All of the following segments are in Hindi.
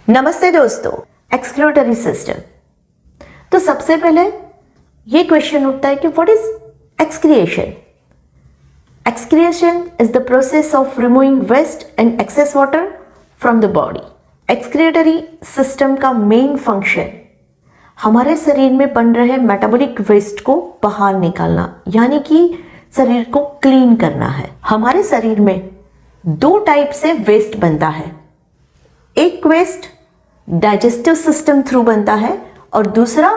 नमस्ते दोस्तों, एक्सक्रीटरी सिस्टम। तो सबसे पहले ये क्वेश्चन उठता है कि what is excretion. Excretion is the process of removing waste and excess water from the body. Excretory system का मेन फंक्शन हमारे शरीर में बन रहे मेटाबॉलिक वेस्ट को बाहर निकालना, यानी कि शरीर को क्लीन करना है। हमारे शरीर में दो टाइप से वेस्ट बनता है। एक वेस्ट डाइजेस्टिव सिस्टम थ्रू बनता है और दूसरा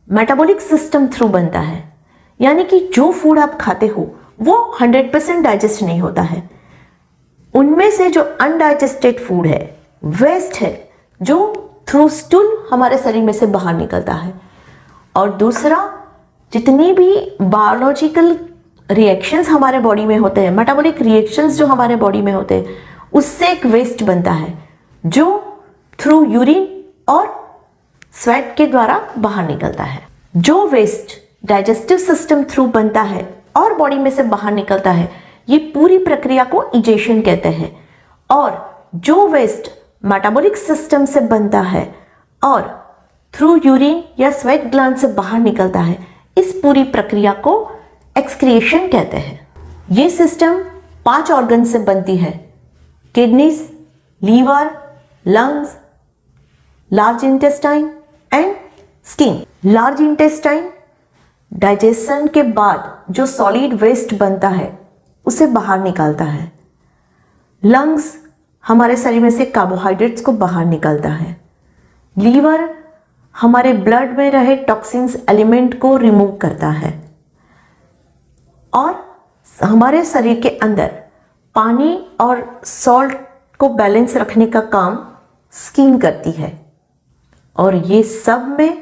मेटाबॉलिक सिस्टम थ्रू बनता है, यानी कि जो फूड आप खाते हो वो 100% डाइजेस्ट नहीं होता है। उनमें से जो अनडाइजेस्टेड फूड है, वेस्ट है, जो थ्रू स्टूल हमारे शरीर में से बाहर निकलता है। और दूसरा, जितनी भी बायोलॉजिकल रिएक्शंस हमारे बॉडी में होते हैं, मेटाबॉलिक रिएक्शंस जो हमारे बॉडी में होते हैं, उससे एक वेस्ट बनता है जो थ्रू यूरिन और स्वेट के द्वारा बाहर निकलता है। जो वेस्ट डाइजेस्टिव सिस्टम थ्रू बनता है और बॉडी में से बाहर निकलता है, ये पूरी प्रक्रिया को इजेशन कहते हैं। और जो वेस्ट मेटाबॉलिक सिस्टम से बनता है और थ्रू यूरिन या स्वेट ग्लैंड से बाहर निकलता है, इस पूरी प्रक्रिया को एक्सक्रिएशन कहते हैं। ये सिस्टम 5 ऑर्गन से बनती है: kidneys, liver, lungs, large intestine and skin. Large intestine digestion के बाद जो सॉलिड वेस्ट बनता है उसे बाहर निकालता है। लंग्स हमारे शरीर में से कार्बोहाइड्रेट्स को बाहर निकालता है। लीवर हमारे ब्लड में रहे टॉक्सिन्स एलिमेंट को रिमूव करता है। और हमारे शरीर के अंदर पानी और सॉल्ट को बैलेंस रखने का काम स्किन करती है। और ये सब में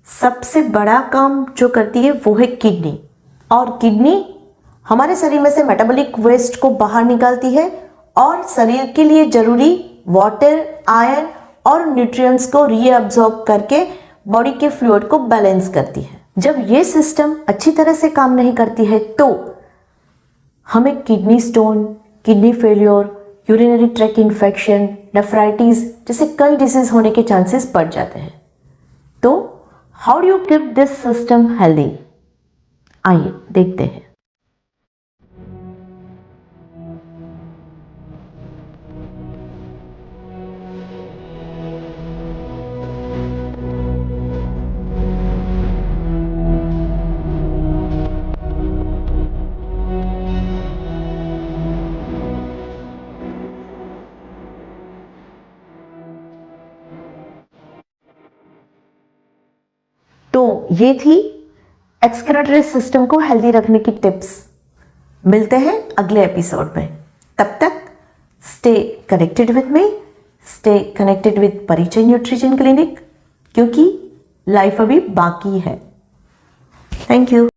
सबसे बड़ा काम जो करती है वो है किडनी। और किडनी हमारे शरीर में से मेटाबॉलिक वेस्ट को बाहर निकालती है और शरीर के लिए जरूरी वाटर, आयरन और न्यूट्रिएंट्स को रीअब्सॉर्ब करके बॉडी के फ्लूइड को बैलेंस करती है। जब ये सिस्टम अच्छी तरह से काम नहीं करती है तो हमें kidney stone, kidney failure, urinary track infection, nephritis जैसे कई डिसीज होने के चांसेस बढ़ जाते हैं। तो how do you keep this system healthy? आइए देखते हैं। तो ये थी एक्सक्रीटरी सिस्टम को हेल्दी रखने की टिप्स। मिलते हैं अगले एपिसोड में। तब तक stay connected with me, stay connected with परिचय न्यूट्रिशन क्लिनिक, क्योंकि लाइफ अभी बाकी है। Thank you.